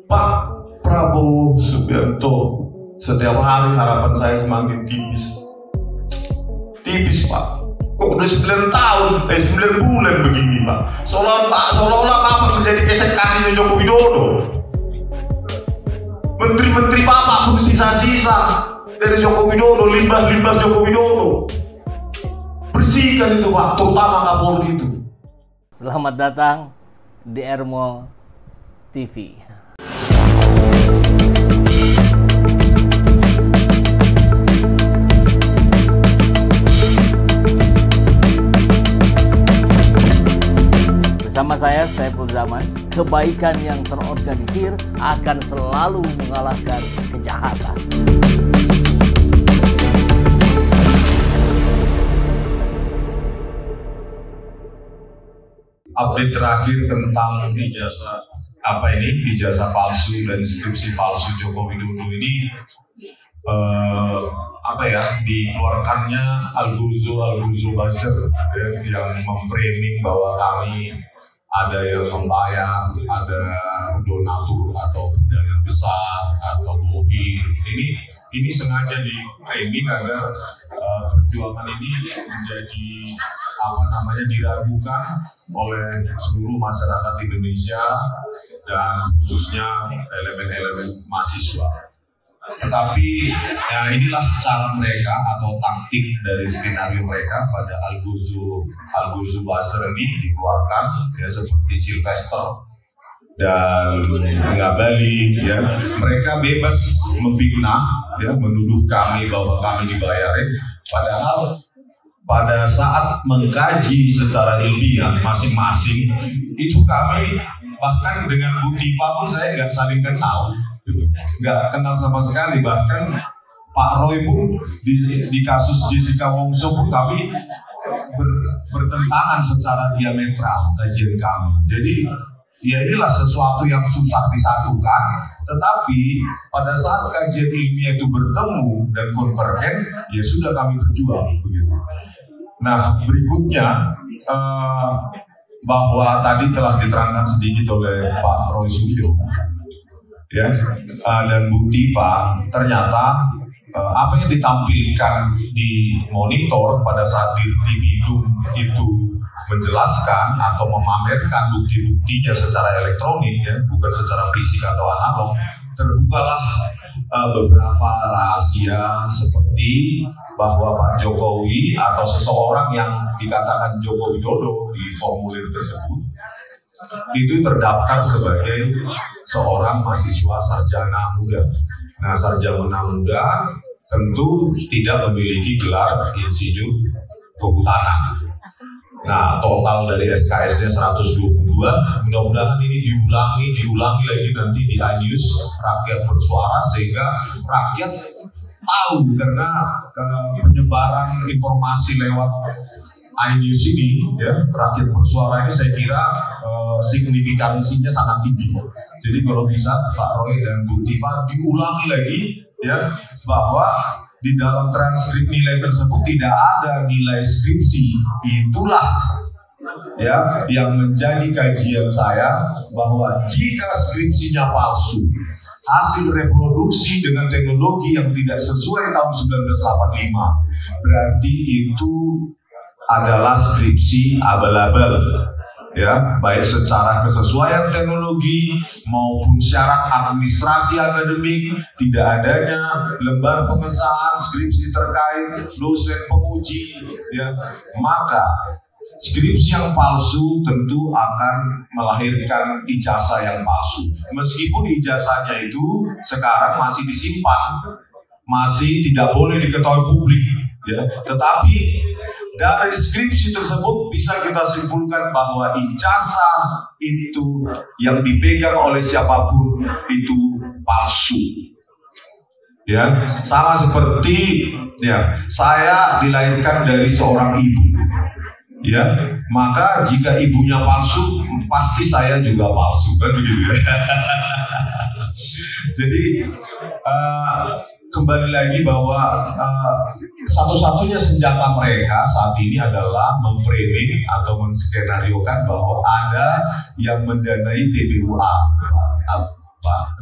Pak Prabowo Subianto, setiap hari harapan saya semakin tipis Pak. Kok udah 9 tahun, 9 bulan begini Pak. Seolah-olah Bapak menjadi kesek kakinya Joko Widodo. Menteri-menteri Bapak pun sisa-sisa dari Joko Widodo, limbah-limbah Joko Widodo. Bersihkan itu Pak, terutama Kapolri itu. Selamat datang di Ermo TV. Bersama saya, Saiful Zaman, kebaikan yang terorganisir akan selalu mengalahkan kejahatan. Update terakhir tentang ijazah palsu dan skripsi palsu Joko Widodo ini dikeluarkannya Al-Ghazal Buzzer yang memframing bahwa kami ada yang membayar, ada donatur atau dana besar atau bohir. Ini sengaja di framing agar perjuangan ini menjadi diragukan oleh seluruh masyarakat Indonesia dan khususnya elemen-elemen mahasiswa. Tetapi ya inilah cara mereka atau taktik dari skenario mereka pada Al-Ghazal Buzzer ini dikeluarkan ya seperti Sylvester dan Ngabali ya, mereka bebas memfitnah ya, menuduh kami bahwa kami dibayar padahal pada saat mengkaji secara ilmiah masing-masing itu kami bahkan dengan Bu Tifa pun saya nggak saling kenal gitu. Nggak kenal sama sekali, bahkan Pak Roy pun di kasus Jessica Wongso pun kami bertentangan secara diametral kajian kami. Jadi ya inilah sesuatu yang susah disatukan, tetapi pada saat kajian ilmiah itu bertemu dan konvergen, ya sudah kami berjuang begitu. Nah berikutnya bahwa tadi telah diterangkan sedikit oleh Pak Roy Suryo ya, dan Bu Tifa, ternyata apa yang ditampilkan di monitor pada saat Dirti Bidung itu menjelaskan atau memamerkan bukti-buktinya secara elektronik ya, bukan secara fisik atau analog, terbukalah beberapa rahasia seperti bahwa Pak Jokowi atau seseorang yang dikatakan Joko Widodo di formulir tersebut itu terdaftar sebagai seorang mahasiswa sarjana muda. Nah, sarjana muda tentu tidak memiliki gelar insinyur kehutanan. Nah, total dari SKS-nya 122, mudah-mudahan ini diulangi lagi nanti di iNews Rakyat Bersuara sehingga rakyat tahu, karena penyebaran informasi lewat iNews ini ya, Rakyat Bersuara ini saya kira signifikansinya sangat tinggi. Jadi kalau bisa Pak Roy dan Bu Tifa diulangi lagi ya, bahwa di dalam transkrip nilai tersebut tidak ada nilai skripsi. Itulah ya yang menjadi kajian saya, bahwa jika skripsinya palsu, hasil reproduksi dengan teknologi yang tidak sesuai tahun 1985, berarti itu adalah skripsi abal-abal ya, baik secara kesesuaian teknologi maupun syarat administrasi akademik, tidak adanya lembar pengesahan skripsi terkait dosen penguji ya, maka skripsi yang palsu tentu akan melahirkan ijazah yang palsu. Meskipun ijazahnya itu sekarang masih disimpan, masih tidak boleh diketahui publik ya, tetapi dari skripsi tersebut bisa kita simpulkan bahwa ijazah itu yang dipegang oleh siapapun itu palsu. Ya, sama seperti ya, saya dilahirkan dari seorang ibu. Ya, maka jika ibunya palsu, pasti saya juga palsu, kan begitu ya. Jadi kembali lagi bahwa satu-satunya senjata mereka saat ini adalah memframing atau menskenariokan bahwa ada yang mendanai TPUA,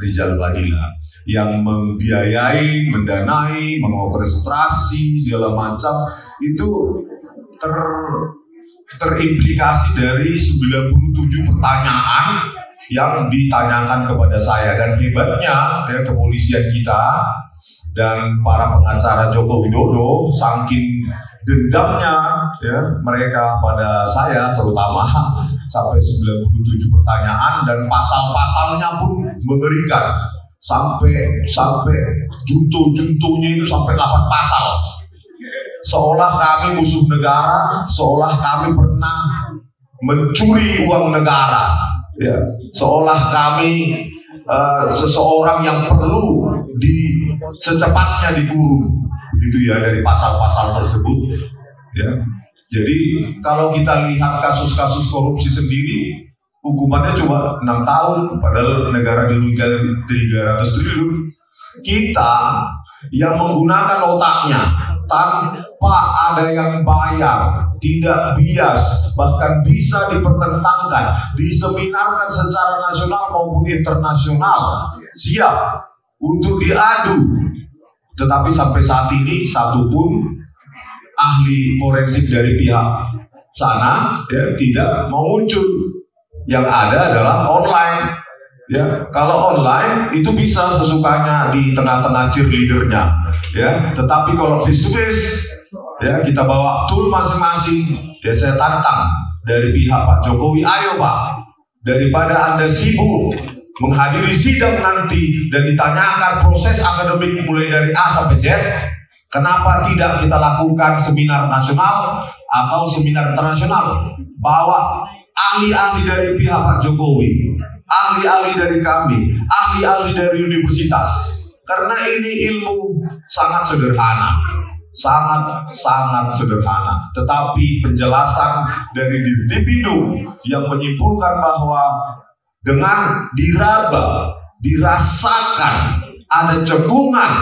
Rizal Fadila yang membiayai, mendanai, mengorkestrasi segala macam itu terimplikasi dari 97 pertanyaan yang ditanyakan kepada saya. Dan hebatnya ya, kepolisian kita dan para pengacara Joko Widodo saking dendamnya ya mereka pada saya terutama sampai 97 pertanyaan, dan pasal-pasalnya pun mengerikan sampai junto-juntonya itu sampai 8 pasal, seolah kami musuh negara, seolah kami pernah mencuri uang negara ya, seolah kami seseorang yang perlu secepatnya dikurung gitu ya dari pasal-pasal tersebut ya. Jadi kalau kita lihat kasus-kasus korupsi sendiri, hukumannya cuma 6 tahun, padahal negara dirugikan 300 triliun. Kita yang menggunakan otaknya tanpa ada yang bayar, tidak bias, bahkan bisa dipertentangkan, diseminarkan secara nasional maupun internasional, siap untuk diadu. Tetapi sampai saat ini satupun ahli forensik dari pihak sana ya tidak mau muncul. Yang ada adalah online ya. Kalau online itu bisa sesukanya di tengah-tengah cheerleadernya ya, tetapi kalau face to face ya kita bawa tool masing-masing ya. Saya tantang dari pihak Pak Jokowi, ayo Pak, daripada Anda sibuk menghadiri sidang nanti dan ditanyakan proses akademik mulai dari A sampai Z, kenapa tidak kita lakukan seminar nasional atau seminar internasional? Bawa ahli-ahli dari pihak Pak Jokowi, ahli-ahli dari kami, ahli-ahli dari universitas. Karena ini ilmu sangat sederhana, sangat sederhana. Tetapi penjelasan dari Dirtipidum yang menyimpulkan bahwa dengan diraba, dirasakan ada cekungan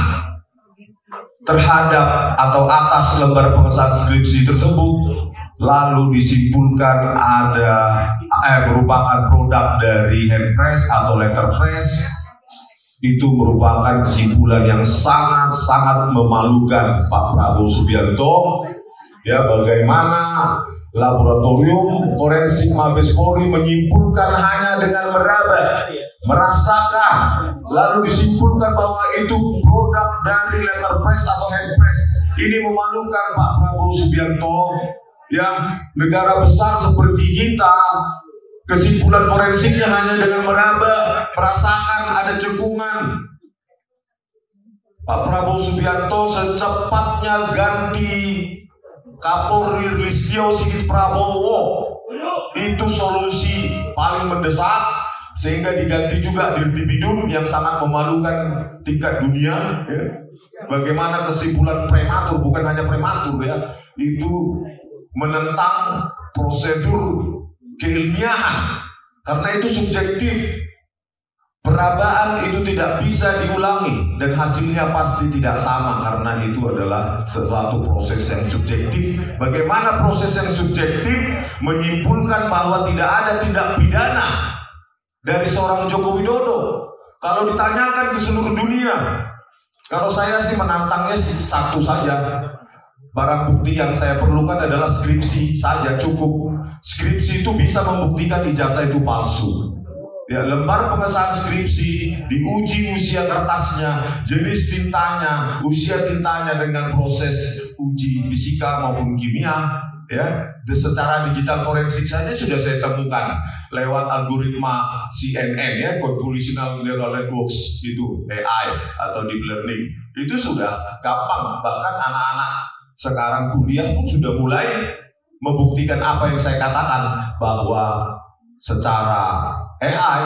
terhadap atau atas lembar pengesahan skripsi tersebut, lalu disimpulkan ada merupakan produk dari handpress atau letterpress, itu merupakan kesimpulan yang sangat memalukan Pak Prabowo Subianto ya. Bagaimana laboratorium forensik Mabes Polri menyimpulkan hanya dengan meraba, merasakan, lalu disimpulkan bahwa itu produk dari letterpress atau handpress. Ini memalukan Pak Prabowo Subianto ya. Negara besar seperti kita, kesimpulan forensiknya hanya dengan meraba, merasakan ada cekungan. Pak Prabowo Subianto secepatnya ganti Kapolri Listio Sigit Prabowo, itu solusi paling mendesak, sehingga diganti juga Dirtipidum yang sangat memalukan tingkat dunia ya. Bagaimana kesimpulan prematur, bukan hanya prematur ya, itu menentang prosedur keilmiahan, karena itu subjektif. Perabaan itu tidak bisa diulangi dan hasilnya pasti tidak sama karena itu adalah suatu proses yang subjektif. Bagaimana proses yang subjektif menyimpulkan bahwa tidak ada tindak pidana dari seorang Joko Widodo? Kalau ditanyakan ke seluruh dunia, kalau saya sih menantangnya satu saja. Barang bukti yang saya perlukan adalah skripsi saja, cukup. Skripsi itu bisa membuktikan ijazah itu palsu. Ya, lembar pengesahan skripsi diuji usia kertasnya, jenis tintanya, usia tintanya dengan proses uji fisika maupun kimia. Ya, secara digital forensik saja sudah saya temukan lewat algoritma CNN ya, Convolutional Neural Networks itu AI atau deep learning. Itu sudah gampang, bahkan anak-anak sekarang kuliah pun sudah mulai membuktikan apa yang saya katakan, bahwa secara AI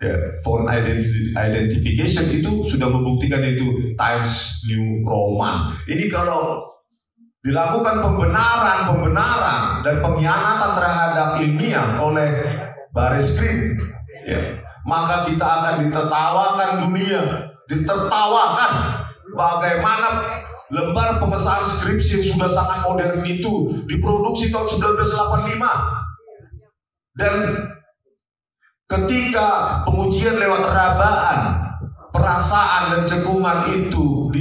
ya, phone identification itu sudah membuktikan itu Times New Roman. Ini kalau dilakukan pembenaran dan pengkhianatan terhadap ilmiah oleh Barreskrim ya, maka kita akan ditertawakan dunia, ditertawakan bagaimana lembar pengesahan skripsi yang sudah sangat modern itu diproduksi tahun 1985, dan ketika pengujian lewat rabaan dan cekungan itu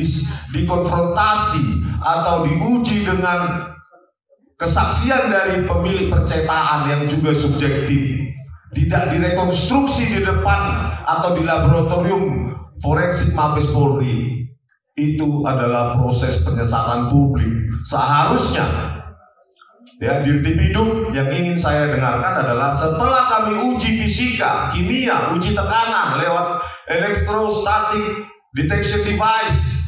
dikonfrontasi atau diuji dengan kesaksian dari pemilik percetaan yang juga subjektif, tidak direkonstruksi di depan atau di laboratorium forensik Mabes Polri, itu adalah proses penyesalan publik. Seharusnya ya, Dirtipidum yang ingin saya dengarkan adalah setelah kami uji fisika, kimia, uji tekanan lewat electrostatic detection device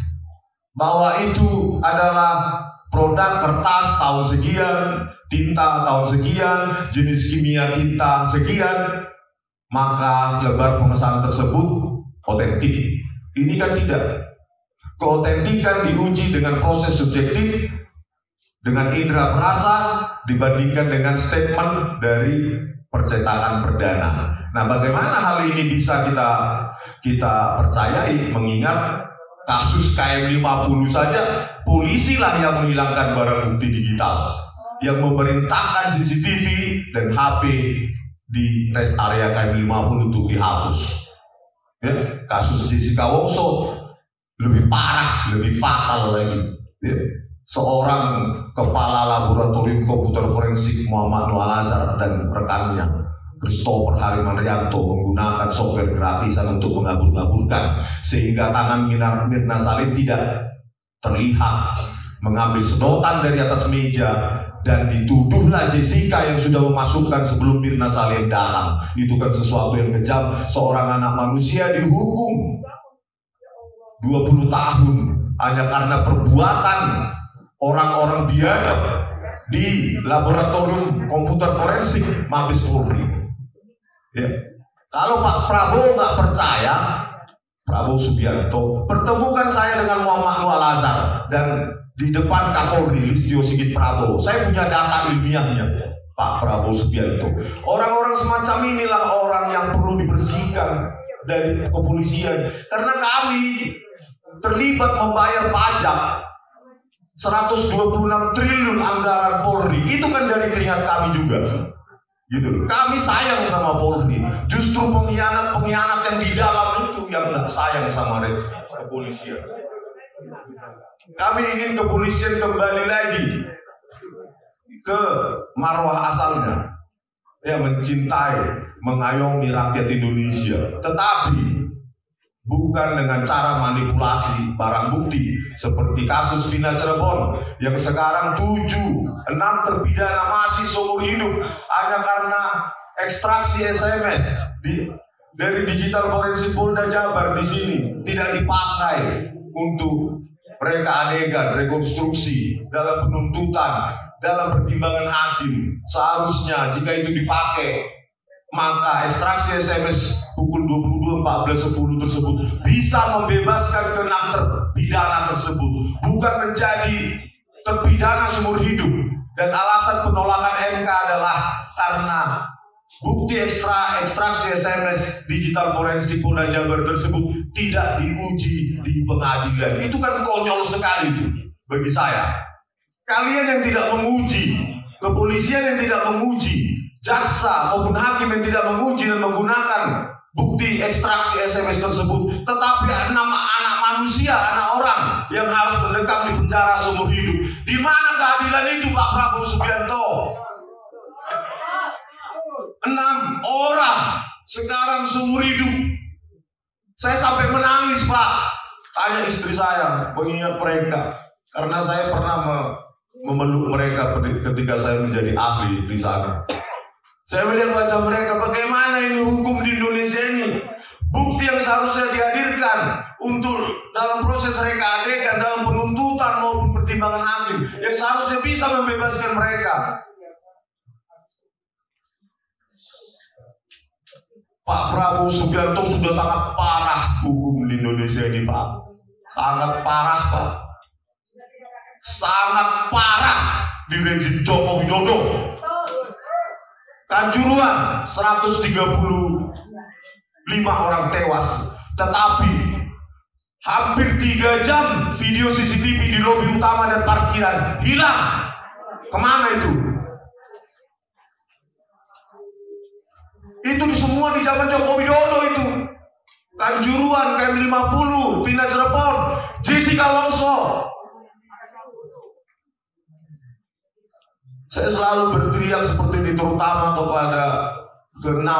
bahwa itu adalah produk kertas tahun sekian, tinta tahun sekian, jenis kimia tinta sekian, maka lembar pengesahan tersebut otentik. Ini kan tidak. Keotentikan diuji dengan proses subjektif, dengan indera perasa, dibandingkan dengan statement dari percetakan perdana. Nah, bagaimana hal ini bisa kita percayai, mengingat kasus KM50 saja polisi lah yang menghilangkan barang bukti digital, yang memerintahkan CCTV dan HP di rest area KM50 untuk dihapus. Ya, kasus Jessica Wongso lebih parah, lebih fatal lagi. Ya, seorang kepala laboratorium komputer forensik Muhammad Noah Lazar dan rekannya Christopher Harimanrianto menggunakan software gratisan untuk mengabur-aburkan sehingga tangan Mirna Salim tidak terlihat mengambil sedotan dari atas meja, dan dituduhlah Jessica yang sudah memasukkan sebelum Mirna Salim datang. Itu kan sesuatu yang kejam. Seorang anak manusia dihukum 20 tahun hanya karena perbuatan orang-orang biadab di laboratorium komputer forensik Mabes Polri. Ya. Kalau Pak Prabowo nggak percaya, Prabowo Subianto, pertemukan saya dengan Muhammad Noah Lazar dan di depan Kapolri Listio Sigit Prabowo. Saya punya data ilmiahnya, Pak Prabowo Subianto. Orang-orang semacam inilah orang yang perlu dibersihkan dari kepolisian, karena kami terlibat membayar pajak 126 triliun anggaran Polri. Itu kan dari keringat kami juga. Gitu. Kami sayang sama Polri. Justru pengkhianat yang di dalam itu yang nggak sayang sama kepolisian. Kami ingin kepolisian kembali lagi ke marwah asalnya, ya, mencintai, mengayomi rakyat Indonesia, tetapi bukan dengan cara manipulasi barang bukti seperti kasus Vina Cirebon yang sekarang 7-6 terpidana masih seumur hidup hanya karena ekstraksi SMS dari digital forensik Polda Jabar di sini tidak dipakai untuk mereka adegan rekonstruksi dalam penuntutan, dalam pertimbangan hakim. Seharusnya jika itu dipakai, maka ekstraksi SMS pukul 22.14.10 tersebut bisa membebaskan ke-6 terpidana tersebut, bukan menjadi terpidana seumur hidup. Dan alasan penolakan MK adalah karena bukti ekstraksi SMS digital forensik Polda Jabar tersebut tidak diuji di pengadilan. Itu kan konyol sekali bagi saya. Kalian yang tidak menguji, kepolisian yang tidak menguji, jaksa maupun hakim yang tidak menguji dan menggunakan bukti ekstraksi SMS tersebut, tetapi 6 anak manusia, anak orang yang harus mendekam di penjara seumur hidup. Di mana keadilan itu, Pak Prabowo Subianto? 6 orang sekarang seumur hidup. Saya sampai menangis, Pak. Tanya istri saya, mengingat mereka, karena saya pernah memeluk mereka ketika saya menjadi ahli di sana. Saya melihat wajah mereka, bagaimana ini hukum di Indonesia ini. Bukti yang seharusnya dihadirkan untuk dalam proses reka adegan, dalam penuntutan maupun pertimbangan hakim, yang seharusnya bisa membebaskan mereka. Pak Prabowo Subianto sudah sangat parah hukum di Indonesia ini, Pak. Sangat parah, Pak. Sangat parah di rezim Joko Widodo. Kanjuruhan 135 orang tewas, tetapi hampir 3 jam video CCTV di lobi utama dan parkiran hilang. Kemana itu? Itu semua di zaman Joko Widodo itu. Kanjuruhan, KM50, Vina Cirebon, Jessica Wongso. Saya selalu berteriak seperti ini, terutama kepada ke-6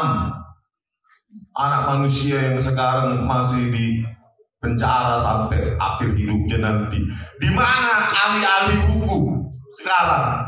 anak manusia yang sekarang masih di penjara sampai akhir hidupnya nanti. Di mana ahli-ahli hukum sekarang?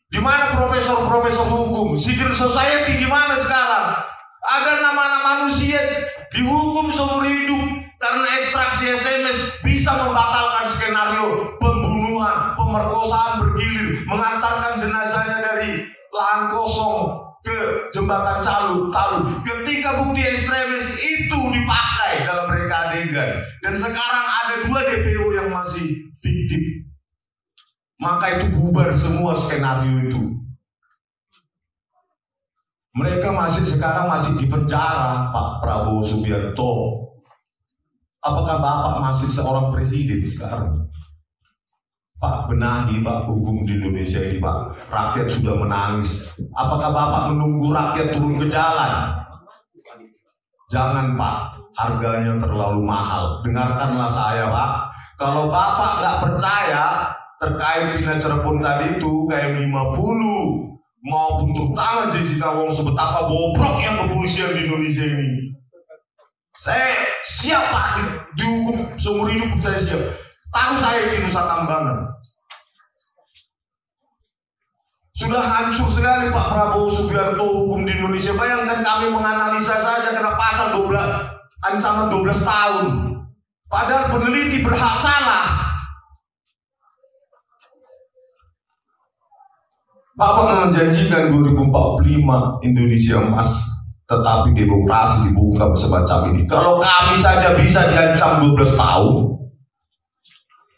Di mana profesor-profesor hukum? Civil society di mana sekarang? Ada nama-nama manusia dihukum seumur hidup karena ekstraksi SMS bisa membatalkan skenario pembunuhan, pemerkosaan bergilir, mengantarkan jenazahnya dari lahan kosong ke jembatan Talun. Ketika bukti ekstremis itu dipakai dalam reka adegan, dan sekarang ada 2 DPO yang masih fiktif, maka itu bubar semua skenario itu. Mereka sekarang masih di penjara, Pak Prabowo Subianto. Apakah Bapak masih seorang presiden sekarang? Pak, benahi Pak hukum di Indonesia ini, Pak. Rakyat sudah menangis. Apakah Bapak menunggu rakyat turun ke jalan? Jangan Pak, harganya terlalu mahal. Dengarkanlah saya Pak. Kalau Bapak nggak percaya terkait Vina Cirebon tadi itu, kayak 50 maupun terutama Jessica Wongso, betapa bobroknya kepolisian di Indonesia ini. Saya siap Pak dihukum seumur hidup, saya siap. Tahu saya di Nusa Kambangan sudah hancur sekali Pak Prabowo Subianto hukum di Indonesia. Bayangkan kami menganalisa saja kena pasal 12, ancaman 12 tahun. Padahal peneliti berhak salah. Bapak menjanjikan 2045 Indonesia emas, tetapi demokrasi dibungkam semacam ini. Kalau kami saja bisa diancam 12 tahun,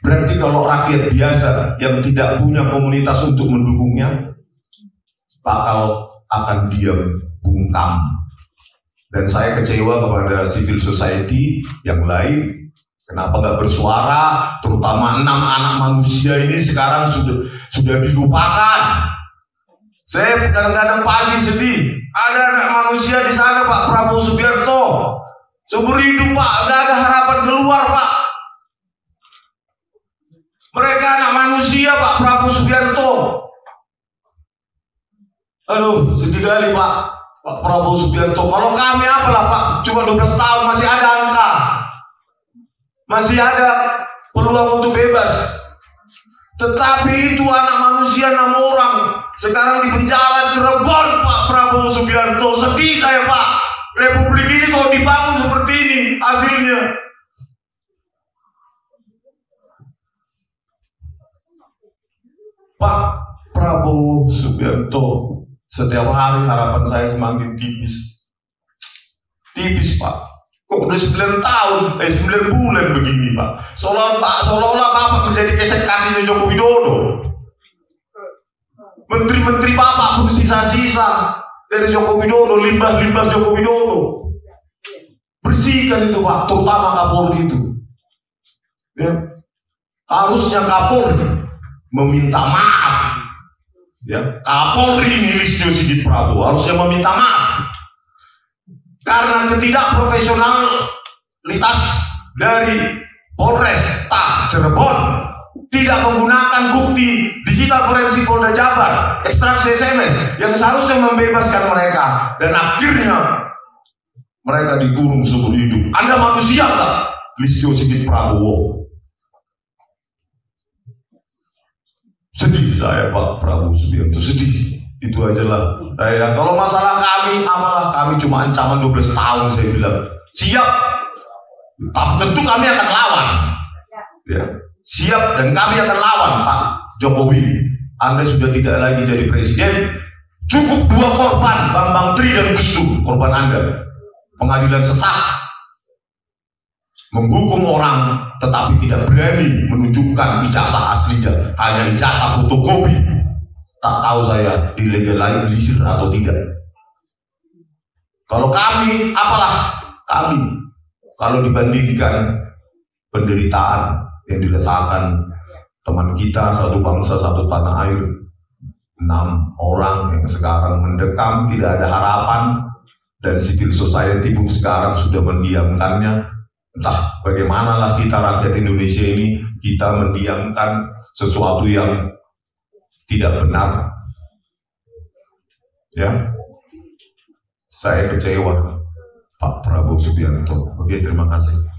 berarti kalau rakyat biasa yang tidak punya komunitas untuk mendukungnya, bakal akan diam bungkam. Dan saya kecewa kepada civil society yang lain. Kenapa nggak bersuara? Terutama 6 anak manusia ini sekarang sudah dilupakan. Saya kadang-kadang pagi sedih. Ada anak manusia di sana Pak Prabowo Subianto, seumur hidup Pak, nggak ada harapan keluar Pak. Mereka anak manusia Pak Prabowo Subianto. Aduh, sedih kali Pak Prabowo Subianto. Kalau kami apalah Pak, cuma 12 tahun masih ada angka, masih ada peluang untuk bebas. Tetapi itu anak manusia 6 orang sekarang di penjara Cirebon Pak Prabowo Subianto. Sedih saya Pak. Republik ini kok dibangun seperti ini hasilnya. Pak Prabowo Subianto, setiap hari harapan saya semakin tipis. Tipis Pak. Kok udah 9 tahun, 9 bulan begini Pak. Seolah-olah Bapak menjadi kesek kakinya Joko Widodo. Menteri-menteri Bapak pun sisa-sisa dari Joko Widodo, limbah-limbah Joko Widodo. Bersihkan itu Pak, terutama Kapolri itu. Ya. Harusnya Kapolri meminta maaf. Ya. Kapolri ini Listio Sigit Prabowo harusnya meminta maaf karena ketidakprofesionalitas dari Polresta Cirebon tidak menggunakan bukti digital forensik Polda Jabar, ekstraksi SMS yang seharusnya membebaskan mereka, dan akhirnya mereka dikurung seumur hidup. Anda manusia nggak, Listio Sigit Prabowo? Sedih saya Pak Prabowo Subianto, sedih. Itu aja lah. Kalau masalah kami, apalah, kami cuma ancaman 12 tahun saya bilang. Siap. Tapi tentu kami akan lawan. Ya. Siap, dan kami akan lawan Pak Jokowi. Anda sudah tidak lagi jadi presiden. Cukup 2 korban, Bambang Tri dan Gus Dur, korban Anda. Pengadilan sesat. Menghukum orang tetapi tidak berani menunjukkan ijazah aslinya, hanya ijazah fotokopi. Tak tahu saya dilegalisir atau tidak. Kalau kami, apalah kami, kalau dibandingkan penderitaan yang dirasakan teman kita, satu bangsa satu tanah air, 6 orang yang sekarang mendekam tidak ada harapan, dan civil society pun sekarang sudah mendiamkannya. Entah bagaimanalah kita rakyat Indonesia ini, kita mendiamkan sesuatu yang tidak benar. Ya, saya kecewa Pak Prabowo Subianto. Oke, terima kasih.